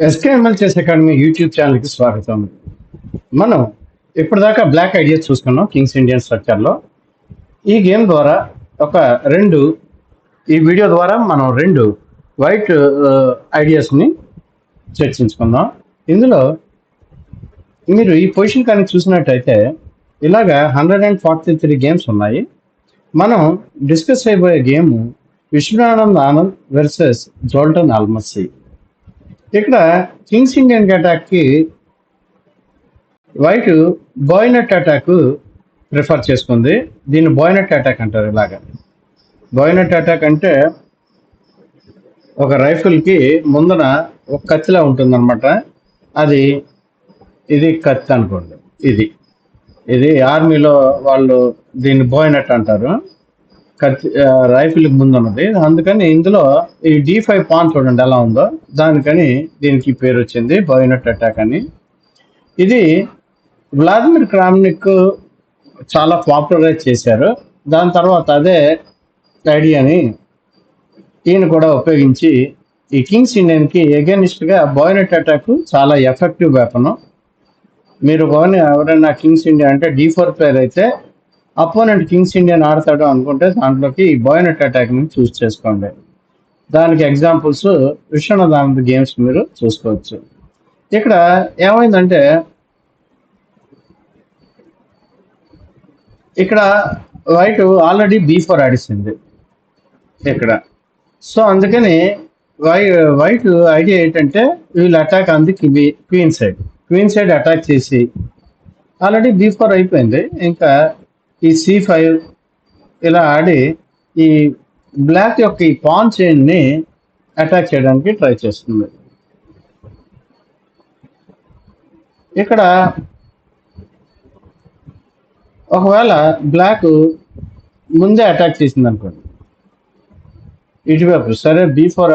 SKML చేసే academy YouTube ఛానల్కి స్వాగతం. మనం ఇప్పటిదాకా బ్లాక్ ఐడియాస్ చూసుకున్నాం కింగ్స్ ఇండియన్ స్ట్రక్చర్లో. ఈ గేమ్ ద్వారా ఒక రెండు ఈ వీడియో ద్వారా మనం రెండు వైట్ ఐడియాస్ని చర్చించుకుందాం. ఇందులో మీరు ఈ పొజిషన్ కానీ చూసినట్టయితే ఇలాగా 143 గేమ్స్ ఉన్నాయి. మనం డిస్కస్ అయిపోయే game Viswanathan Anand versus Zoltan Almasi. ఇక్కడ కింగ్స్ ఇండియన్ అటాక్కి వైట్ బాయ్నెట్ అటాక్ ప్రిఫర్ చేసుకుంది. దీన్ని బాయ్నెట్ అటాక్ అంటారు. ఇలాగా బాయ్నెట్ అటాక్ అంటే ఒక రైఫిల్కి ముందన ఒక కత్తిలా ఉంటుందన్నమాట. అది ఇది కత్తి అనుకోండి. ఇది ఆర్మీలో వాళ్ళు దీన్ని బాయ్నెట్ అంటారు. కత్తి రైఫిల్కి ముందు ఉన్నది. అందుకని ఇందులో ఈ D5 పాన్ చూడండి ఎలా ఉందో, దానికని దీనికి పేరు వచ్చింది బాయ్నెట్ అటాక్ అని. ఇది వ్లాదిమిర్ క్రామ్నిక్ చాలా పాపులరైజ్ చేశారు. దాని తర్వాత అదే ఐడియాని ఈయన కూడా ఉపయోగించి ఈ కింగ్స్ ఇండియన్కి ఎగెనిస్ట్గా బాయ్నెట్ అటాక్ చాలా ఎఫెక్టివ్ వెపన్. మీరు ఎవరైనా కింగ్స్ ఇండియా అంటే D4 ప్లేయర్ అయితే అపోనెంట్ కింగ్స్ ఇండియన్ ఆడతాడు అనుకుంటే దాంట్లోకి ఈ బాయ్నెట్ అటాక్ని చూస్ చేసుకోండి. దానికి ఎగ్జాంపుల్స్ విశ్వనాథ్ ఆనంద్ గేమ్స్ మీరు చూసుకోవచ్చు. ఇక్కడ ఏమైందంటే ఇక్కడ వైట్ ఆల్రెడీ B4 ఆడిస్తుంది ఇక్కడ. సో అందుకని వైట్ ఐడియా ఏంటంటే వీళ్ళు అటాక్ అంది క్వీన్ సైడ్ అటాక్ చేసి ఆల్రెడీ B4 అయిపోయింది. ఇంకా ఈ C5 ఇలా ఆడి ఈ బ్లాక్ యొక్క ఈ పాన్ చైన్ని అటాక్ చేయడానికి ట్రై చేస్తుంది. ఇక్కడ ఒకవేళ బ్లాక్ ముందే అటాక్ చేసింది అనుకోండి ఇటువైపు, సరే B4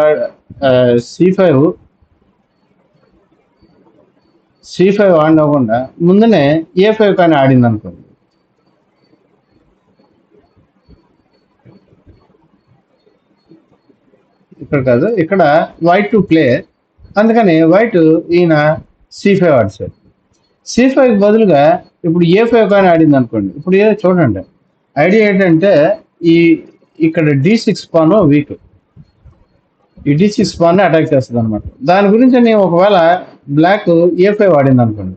C5 ఆడకుండా ముందునే A5 కానీ ఆడింది అనుకోండి, ఇక్కడ కాదు, ఇక్కడ వైట్ టు ప్లే. అందుకని వైట్ ఈయన C5 ఆడిసాడు. C5 బదులుగా ఇప్పుడు A5 కానీ ఆడింది అనుకోండి. ఇప్పుడు చూడండి ఐడియా ఏంటంటే ఇక్కడ D6 పాన్ వీక్, ఈ D6 పాన్ని అటాక్ చేస్తుంది అనమాట. దాని గురించి నేను ఒకవేళ బ్లాక్ A5 ఆడింది అనుకోండి,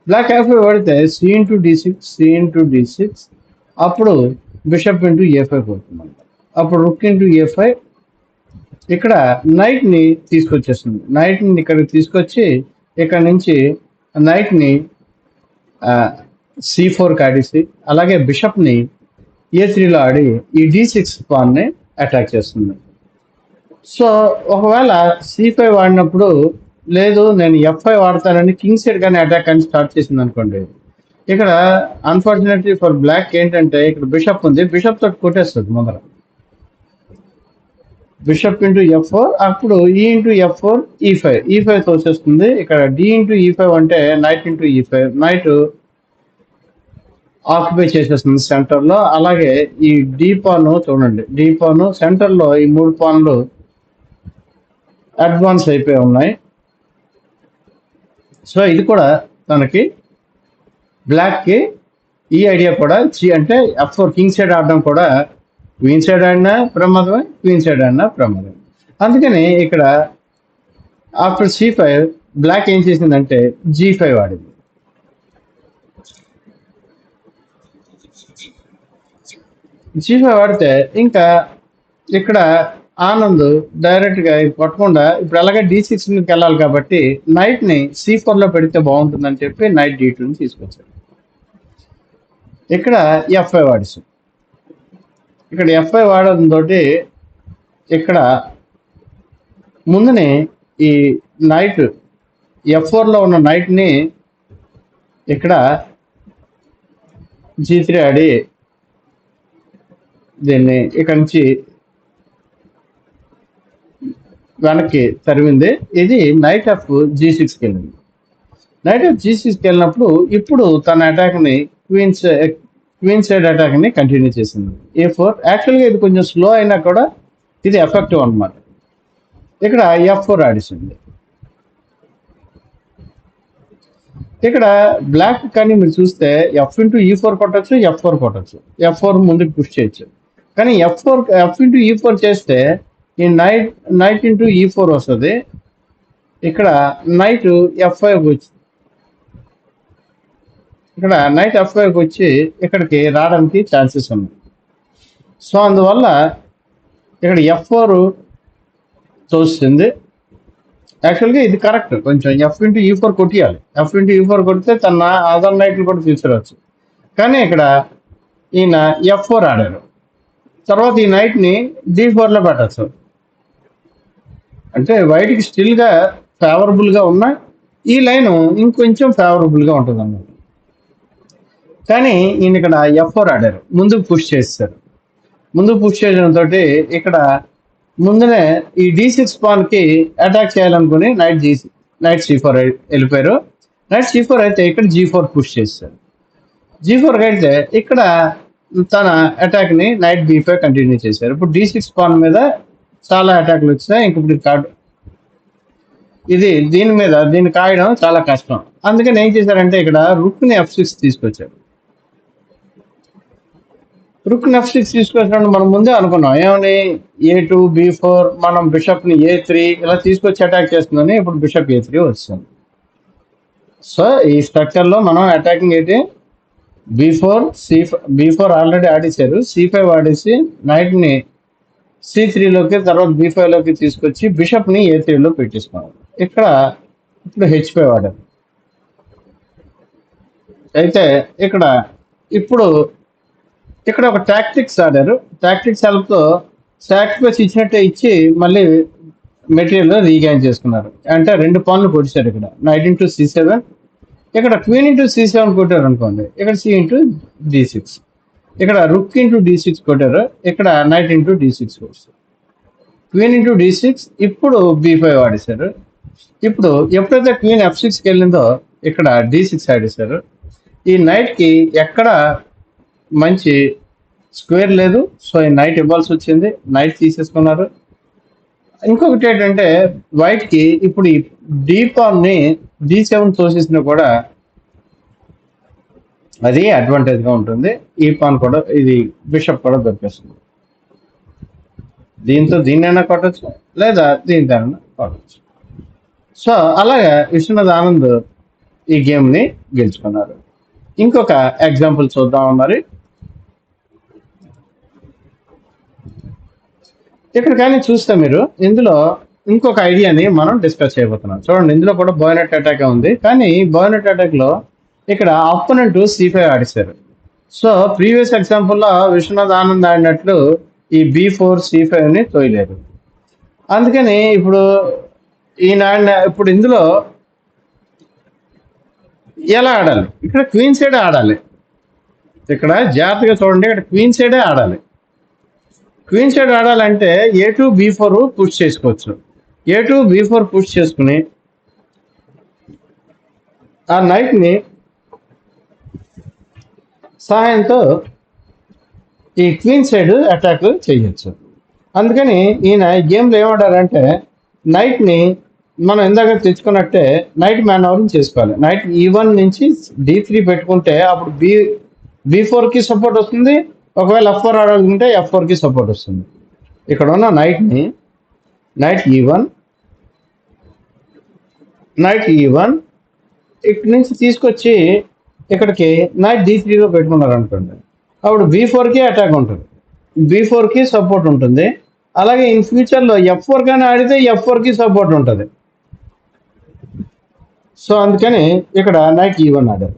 బ్లాక్ A5 ఆడితే C/D6 అప్పుడు బిషప్ A5 అవుతుంది. అప్పుడు రుక్ A5 ఇక్కడ నైట్ని తీసుకొచ్చేస్తుంది. నైట్ని ఇక్కడికి తీసుకొచ్చి ఇక్కడ నుంచి నైట్ని C4కి ఆడేసి అలాగే బిషప్ని A3లో ఆడి ఈ D6 పాన్ని అటాక్ చేస్తుంది. సో ఒకవేళ C5 వాడినప్పుడు లేదు నేను F5 వాడతానని కింగ్ సైడ్ కానీ అటాక్ అని స్టార్ట్ చేసింది అనుకోండి, ఇక్కడ అన్ఫార్చునేట్లీ ఫర్ బ్లాక్ ఏంటంటే ఇక్కడ బిషప్ ఉంది, బిషప్ తోటి కొట్టేస్తుంది ముందర. బిషప్ F4 అప్పుడు E/F4 E5 తోసేస్తుంది. ఇక్కడ D/E5 అంటే నైట్ E5, నైట్ ఆక్యుపై చేసేస్తుంది సెంటర్లో. అలాగే ఈ D పాన్ చూడండి, D పాన్ సెంటర్లో ఈ 3 పాన్లు అడ్వాన్స్ అయిపోయి ఉన్నాయి. సో ఇది కూడా తనకి బ్లాక్కి ఈ ఐడియా కూడా అంటే F4 కింగ్ సైడ్ ఆడడం కూడా క్వీన్ సైడ్ ఆడినా ప్రమాదమే, క్వీన్ సైడ్ ఆడినా ప్రమాదమే. అందుకని ఇక్కడ ఆఫ్టర్ C5 బ్లాక్ ఏం చేసిందంటే G5 ఆడింది. G5 ఆడితే ఇంకా ఇక్కడ ఆనంద్ డైరెక్ట్గా కొట్టకుండా ఇప్పుడు అలాగే D6కి వెళ్ళాలి కాబట్టి నైట్ని C4లో పెడితే బాగుంటుందని చెప్పి నైట్ D2ని తీసుకొచ్చారు. ఇక్కడ F5 ఆడిస్తాం. ఇక్కడ F5 వాడడంతో ఇక్కడ ముందునే ఈ నైట్ F4లో ఉన్న నైట్ని ఇక్కడ G3 ఆడి దీన్ని ఇక్కడ నుంచి వెనక్కి తరిమింది. ఇది నైట్ ఆఫ్ G6కి వెళ్ళింది. నైట్ ఆఫ్ G6కి వెళ్ళినప్పుడు ఇప్పుడు తన అటాక్ని క్వీన్ సైడ్ అటాక్ని కంటిన్యూ చేసింది. A4 యాక్చువల్గా ఇది కొంచెం స్లో అయినా కూడా ఇది ఎఫెక్టివ్ అనమాట. ఇక్కడ F4 ఆడిసింది. ఇక్కడ బ్లాక్ కానీ మీరు చూస్తే F/E4 కొట్టచ్చు, F4 కొట్టచ్చు. F4 ముందుకు పుష్ చేయొచ్చు. కానీ F/E4 చేస్తే ఈ నైట్ ఇంటూ E4 వస్తుంది. ఇక్కడ నైట్ F5 వచ్చి వచ్చి ఇక్కడికి రావడానికి ఛాన్సెస్ ఉన్నాయి. సో అందువల్ల ఇక్కడ F4 తోస్తుంది. యాక్చువల్గా ఇది కరెక్ట్. కొంచెం F/E4 కొట్టియాలి. F/E4 కొడితే తన అదర్ నైట్లు కూడా తీసుకురావచ్చు. కానీ ఇక్కడ ఈయన F4 ఆడారు. తర్వాత ఈ నైట్ని D4లో పెట్టచ్చు. అంటే వైట్కి స్టిల్గా ఫేవరబుల్గా ఉన్న ఈ లైన్ ఇంకొంచెం ఫేవరబుల్గా ఉంటుంది అన్నమాట. కానీ ఈయన ఇక్కడ F4 ఆడారు, ముందుకు పుష్ చేస్తారు. ముందుకు పుష్ చేయడంతో ఇక్కడ ముందునే ఈ D6 పాన్కి అటాక్ చేయాలనుకుని నైట్ C4 వెళ్ళిపోయారు. నైట్ C4 అయితే ఇక్కడ G4 పుష్ చేస్తారు. G4 అయితే ఇక్కడ తన అటాక్ని నైట్ B5 కంటిన్యూ చేశారు. ఇప్పుడు D6 పాన్ మీద చాలా అటాక్లు వచ్చినాయి. ఇంక ఇప్పుడు కార్డు దీన్ని కాయడం చాలా కష్టం. అందుకని ఏం చేశారంటే ఇక్కడ రుక్ని F6 తీసుకొచ్చారు. రుక్ని F6 తీసుకొచ్చినప్పుడు మనం ముందే అనుకున్నాం ఏమని, A2 B4 మనం బిషప్ని A3 ఇలా తీసుకొచ్చి అటాక్ చేస్తుందని. ఇప్పుడు బిషప్ A3 వస్తుంది. సో ఈ స్ట్రక్చర్లో మనం అటాకింగ్ ఏంటి, B4 ఆల్రెడీ ఆడేశారు, C5 ఆడేసి నైట్ని C3లోకి తర్వాత B5లోకి తీసుకొచ్చి బిషప్ని A3లో పెట్టేసుకున్నాం. ఇక్కడ ఇప్పుడు H5 ఆడారు. అయితే ఇక్కడ ఒక టాక్టిక్స్ ఆడారు. టాక్టిక్స్ హెల్ప్తో సాక్రిఫైస్ ఇచ్చినట్టే ఇచ్చి మళ్ళీ మెటీరియల్ రీగైన్ చేసుకున్నారు. అంటే 2 పాన్లు కొట్టారు. ఇక్కడ నైట్ ఇంటూ C7, ఇక్కడ క్వీన్ ఇంటూ C7 కొట్టారు అనుకోండి. ఇక్కడ C ఇంటూ D6, ఇక్కడ రుక్ ఇంటూ D6 కొట్టారు. ఇక్కడ నైట్ ఇంటూ D6 కొట్టారు. క్వీన్ ఇంటూ D6, ఇప్పుడు B5 ఆడేశారు. ఇప్పుడు ఎప్పుడైతే క్వీన్ F6కి వెళ్ళిందో ఇక్కడ D6 ఆడేశారు. ఈ నైట్కి ఎక్కడ మంచి స్క్వేర్ లేదు. సో ఈ నైట్ ఇవ్వాల్సి వచ్చింది, నైట్ తీసేసుకున్నారు. ఇంకొకటి ఏంటంటే వైట్కి ఇప్పుడు ఈ D పాన్ని D7 తోసేసినా కూడా అది అడ్వాంటేజ్గా ఉంటుంది. ఈ పాన్ కూడా ఇది బిషప్ కూడా దొరికేస్తుంది. దీంతో దీన్నైనా కొట్టచ్చు, లేదా దీంతో కొట్టచ్చు. సో అలాగే విశ్వనాథ్ ఆనంద్ ఈ గేమ్ని గెలుచుకున్నారు. ఇంకొక ఎగ్జాంపుల్ చూద్దాం. మరి ఇక్కడ కానీ చూస్తే మీరు ఇందులో ఇంకొక ఐడియాని మనం డిస్కస్ చేయబోతున్నాం. చూడండి, ఇందులో కూడా బాయ్నెట్ అటాక్ ఉంది. కానీ బాయ్నెట్ అటాక్లో ఇక్కడ అపోనెంట్ C5 ఆడిస్తారు. సో ప్రీవియస్ ఎగ్జాంపుల్లో విశ్వనాథ్ ఆనంద్ ఆడినట్లు ఈ B4 C5ని తోయలేదు. అందుకని ఇప్పుడు ఇప్పుడు ఇందులో ఎలా ఆడాలి, ఇక్కడ క్వీన్ సైడే ఆడాలి. ఇక్కడ జాగ్రత్తగా చూడండి, ఇక్కడ క్వీన్ సైడే ఆడాలి. క్వీన్ సైడ్ ఆడాలంటే A2 B4 పుష్ చేసుకోవచ్చు. A2 B4 పుష్ చేసుకుని ఆ నైట్ని సహాయంతో ఈ క్వీన్ సైడ్ అటాక్ చేయొచ్చు. అందుకని ఈయన గేమ్లో ఏమంటారంటే నైట్ని మనం ఇందాక తెచ్చుకున్నట్టే నైట్ మేనవరింగ్ చేసుకోవాలి. నైట్ E1 నుంచి D3 పెట్టుకుంటే అప్పుడు B4కి సపోర్ట్ వస్తుంది. ఒకవేళ F4 ఆడాలనుకుంటే F4కి సపోర్ట్ వస్తుంది. ఇక్కడ ఉన్న నైట్ E1 ఇక్కడి నుంచి తీసుకొచ్చి ఇక్కడికి నైట్ D3లో పెట్టుకున్నారు అనుకోండి. అప్పుడు B4కి అటాక్ ఉంటుంది, B4కి సపోర్ట్ ఉంటుంది. అలాగే ఇన్ ఫ్యూచర్లో F4 కానీ ఆడితే F4కి సపోర్ట్ ఉంటుంది. సో అందుకని ఇక్కడ నైట్ E1 ఆడారు.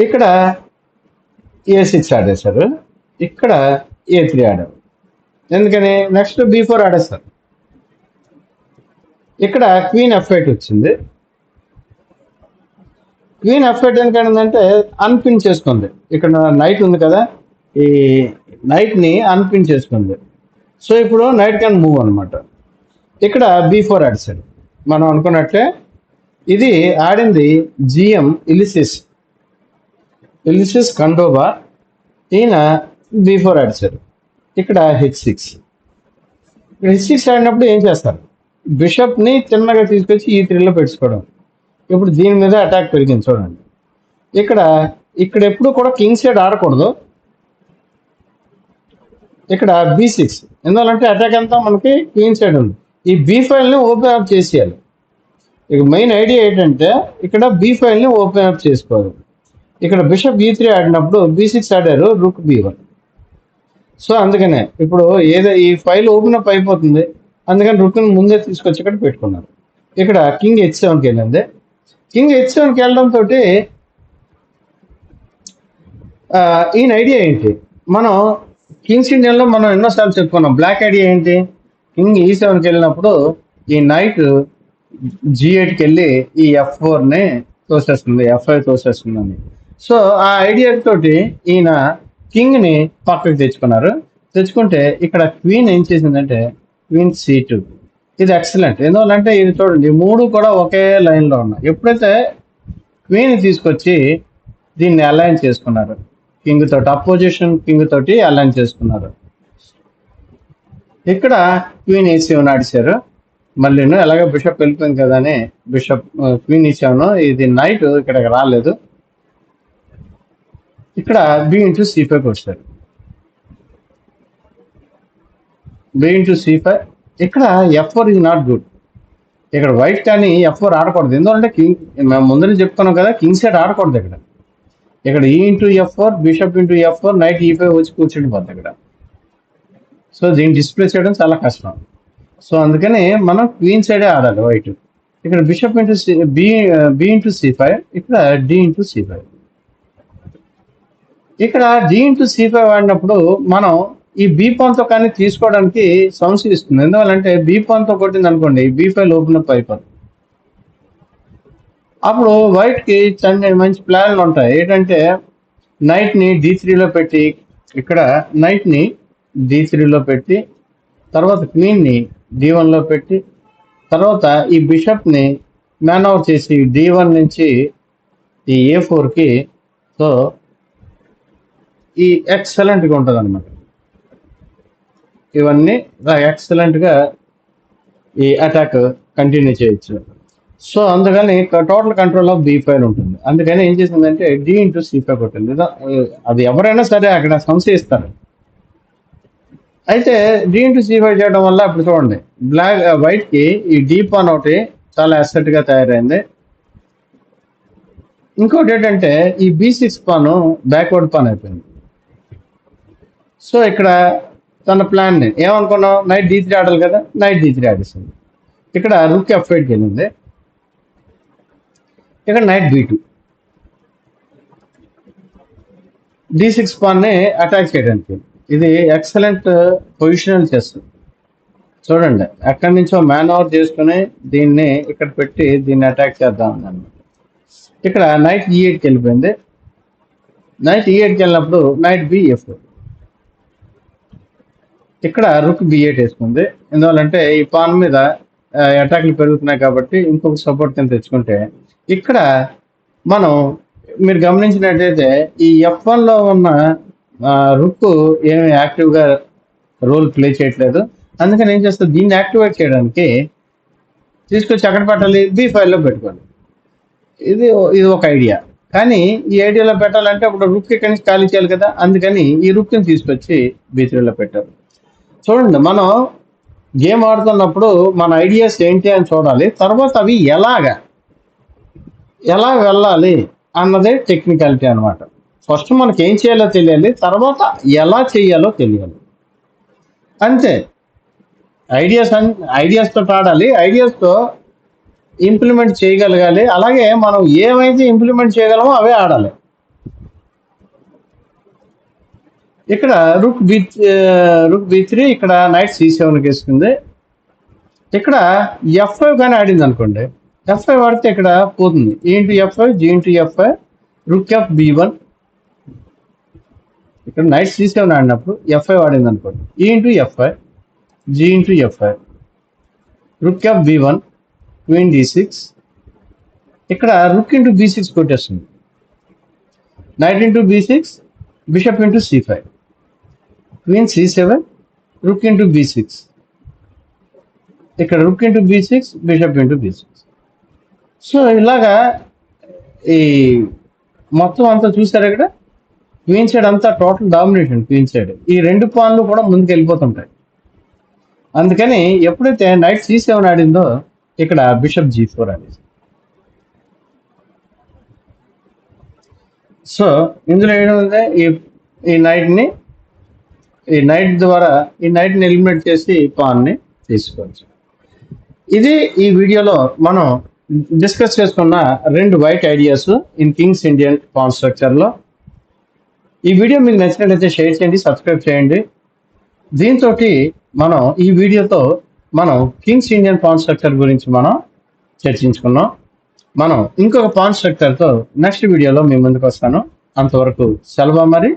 ఇక్కడ A6 ఆడేశారు, ఇక్కడ A3 ఆడారు. ఎందుకని నెక్స్ట్ B4 ఆడేస్తారు. ఇక్కడ క్వీన్ F8 వచ్చింది. క్వీన్ F8 ఎందుకంటే అన్పిన్ చేసుకుంది. ఇక్కడ నైట్ ఉంది కదా, ఈ నైట్ని అన్పిన్ చేసుకుంది. సో ఇప్పుడు నైట్ క్యాన్ మూవ్ అనమాట. ఇక్కడ B4 ఆడేశాడు. మనం అనుకున్నట్లే ఇది ఆడింది GM ఇలిసిస్ ఖండోబా. ఈయన B4 ఆడిశారు. ఇక్కడ H6 ఆడినప్పుడు ఏం చేస్తారు, బిషప్ని తిన్నగా తీసుకొచ్చి E3లో పెట్టుకోవడం. ఇప్పుడు దీని మీద అటాక్ పెరిగింది చూడండి. ఇక్కడ ఇక్కడ ఎప్పుడు కూడా కింగ్ సైడ్ ఆడకూడదు. ఇక్కడ B6 ఎందువల్లంటే అటాక్ అంతా మనకి క్వీన్ సైడ్ ఉంది. ఈ B5ని ఓపెన్ అప్ చేసేయాలి. ఇక మెయిన్ ఐడియా ఏంటంటే ఇక్కడ B5ని ఓపెన్ అప్ చేసుకోవాలి. ఇక్కడ బిషప్ E3 ఆడినప్పుడు B6 ఆడారు, రుక్ B1. సో అందుకనే ఇప్పుడు ఈ ఫైల్ ఓపెన్ అప్ అయిపోతుంది, అందుకని రుక్ని ముందే తీసుకొచ్చి ఇక్కడ పెట్టుకున్నారు. ఇక్కడ కింగ్ H7కి వెళ్ళింది. కింగ్ H7కి వెళ్ళడంతో ఈయన ఐడియా ఏంటి, మనం కింగ్స్ ఇండియన్లో మనం ఎన్నోసార్లు చెప్పుకున్నాం. బ్లాక్ ఐడియా ఏంటి, కింగ్ E7కి వెళ్ళినప్పుడు ఈ నైట్ G8కి వెళ్ళి ఈ F4ని తోసేస్తుంది, F5 తోసేస్తుందని. సో ఆ ఐడియా తోటి ఈయన కింగ్ని పక్కకి తెచ్చుకుంటే ఇక్కడ క్వీన్ ఏం చేసిందంటే క్వీన్ C2. ఇది ఎక్సలెంట్. ఎందువల్లంటే ఇది చూడండి, 3 కూడా ఒకే లైన్లో ఉన్నాయి. ఎప్పుడైతే క్వీన్ తీసుకొచ్చి దీన్ని అలైన్ చేసుకున్నారు, కింగ్ తోటి అపోజిషన్ కింగ్ తోటి అలైన్ చేసుకున్నారు. ఇక్కడ క్వీన్ E7 ఆడిశారు. మళ్ళీ ఎలాగో బిషప్ వెళ్ళిపోయింది కదా అని బిషప్ క్వీన్ E7, ఇది నైట్ ఇక్కడికి రాలేదు. ఇక్కడ B/C5 వచ్చారు. B/C5 ఇక్కడ F4 is నాట్ గుడ్. ఇక్కడ వైట్ కానీ F4 ఆడకూడదు. ఎందుకంటే కింగ్ మేము ముందర చెప్పుకున్నాం కదా, కింగ్ సైడ్ ఆడకూడదు. ఇక్కడ E/F4, bishop F4, night E5 వచ్చి కూర్చుండిపోద్ది ఇక్కడ. సో దీన్ని డిస్ప్లే చేయడం చాలా కష్టం. సో అందుకని మనం క్వీన్ సైడే ఆడాలి వైట్. ఇక్కడ బిషప్ B/C5, ఇక్కడ D/C5. ఇక్కడ D/C5 వాడినప్పుడు మనం ఈ B పాన్తో కానీ తీసుకోవడానికి సమస్య ఇస్తుంది. ఎందువల్లంటే B పాన్తో కొట్టింది అనుకోండి, B5 ఓపెన్ అప్ అయిపోతుంది. అప్పుడు వైట్కి మంచి ప్లాన్లు ఉంటాయి. ఏంటంటే నైట్ని D3లో పెట్టి, ఇక్కడ నైట్ని D3లో పెట్టి, తర్వాత క్వీన్ని D1లో పెట్టి, తర్వాత ఈ బిషప్ని మ్యాన్ ఓవర్ చేసి D1 నుంచి ఈ A4కి. సో ఈ ఎక్సలెంట్గా ఉంటుంది అనమాట. ఇవన్నీ ఎక్సలెంట్గా ఈ అటాక్ కంటిన్యూ చేయొచ్చు. సో అందుకని టోటల్ కంట్రోల్ ఆఫ్ B5 ఉంటుంది. అందుకని ఏం చేసిందంటే D/C5 కొట్టింది. అది ఎవరైనా సరే అక్కడ సంశయిస్తారు. అయితే D/C5 చేయడం వల్ల ఇప్పుడు చూడండి, వైట్కి ఈ D పాన్ ఒకటి చాలా అసెట్గా తయారైంది. ఇంకోటి ఏంటంటే ఈ B6 పాను బ్యాక్వర్డ్ పాన్ అయిపోయింది. సో ఇక్కడ తన ప్లాన్ని ఏమనుకున్నాం, నైట్ D3 ఆడాలి కదా, నైట్ D3 ఆడేసింది. ఇక్కడ రుక్ F8కి వెళ్ళింది. ఇక్కడ నైట్ B2, D6 పాన్ని అటాక్ చేయడానికి. ఇది ఎక్సలెంట్ పొజిషనల్ చెస్. చూడండి, ఎక్కడి నుంచో మ్యాన్ ఓవర్ చేసుకుని దీన్ని ఇక్కడ పెట్టి దీన్ని అటాక్ చేద్దాం అన్నమాట. ఇక్కడ నైట్ E8కి వెళ్ళిపోయింది. నైట్ E8కి వెళ్ళినప్పుడు నైట్ BF4. ఇక్కడ రుక్ B8 వేసుకుంది. ఎందువల్లంటే ఈ పాన్ మీద అటాక్లు పెరుగుతున్నాయి కాబట్టి ఇంకొక సపోర్ట్ కింద తెచ్చుకుంటే, ఇక్కడ మనం మీరు గమనించినట్టయితే ఈ F1లో ఉన్న రుక్ ఏమి యాక్టివ్గా రోల్ ప్లే చేయట్లేదు. అందుకని ఏం చేస్తుంది, దీన్ని యాక్టివేట్ చేయడానికి తీసుకొచ్చి అక్కడ పెట్టాలి, B5లో పెట్టుకోవాలి. ఇది ఒక ఐడియా. కానీ ఈ ఐడియాలో పెట్టాలంటే ఇప్పుడు రుక్ ఇక్కడి నుంచి ఖాళీ చేయాలి కదా, అందుకని ఈ రుక్ని తీసుకొచ్చి B3లో పెట్టారు. చూడండి, మనం గేమ్ ఆడుతున్నప్పుడు మన ఐడియాస్ ఏంటి అని చూడాలి. తర్వాత అవి ఎలా వెళ్ళాలి అన్నదే టెక్నికాలిటీ అనమాట. ఫస్ట్ మనకి ఏం చేయాలో తెలియాలి, తర్వాత ఎలా చేయాలో తెలియాలి. అంతే. ఐడియాస్తో ఆడాలి, ఐడియాస్తో ఇంప్లిమెంట్ చేయగలగాలి. అలాగే మనం ఏమైతే ఇంప్లిమెంట్ చేయగలమో అవే ఆడాలి. ఇక్కడ రుక్ B3, ఇక్కడ నైట్ C7కి వేసుకుంది. ఇక్కడ F5 కానీ ఆడింది అనుకోండి, F5 ఆడితే ఇక్కడ పోతుంది. E/F5, G/F5, రుక్ B1. ఇక్కడ నైట్ C7 ఆడినప్పుడు F5 ఆడింది అనుకోండి, E/F5, G/F5, రుక్ B1, క్వీన్ D6. ఇక్కడ రుక్ B6 కొట్టేస్తుంది. Knight B6, bishop C5, queen C7, rook B6. ఇక్కడ rook into B6, bishop into B6. So ఇలాగా ఈ మొత్తం అంతా చూసారు ఇక్కడ క్వీన్ సైడ్ అంతా టోటల్ డామినేషన్ క్వీన్ సైడ్. ఈ 2 పాన్లు కూడా ముందుకు వెళ్ళిపోతుంటాయి. అందుకని ఎప్పుడైతే నైట్ C7 ఆడిందో ఇక్కడ బిషప్ G4 ఆడేది. సో ఇందులో ఏముంది, ఈ నైట్ ద్వారా ఈ నైట్ని ఎలిమినేట్ చేసి పాన్ని తీసుకోవచ్చు. ఇది ఈ వీడియోలో మనం డిస్కస్ చేసుకున్న 2 white ideas in kings Indian pawn స్ట్రక్చర్లో. ఈ వీడియో మీకు నచ్చినట్లయితే షేర్ చేయండి, సబ్స్క్రైబ్ చేయండి. దీంతో మనం ఈ వీడియోతో మనం కింగ్స్ ఇండియన్ పాన్ స్ట్రక్చర్ గురించి మనం చర్చించుకున్నాం. మనం ఇంకొక పాన్ స్ట్రక్చర్తో నెక్స్ట్ వీడియోలో మీ ముందుకు వస్తాను. అంతవరకు సెలవు మరి.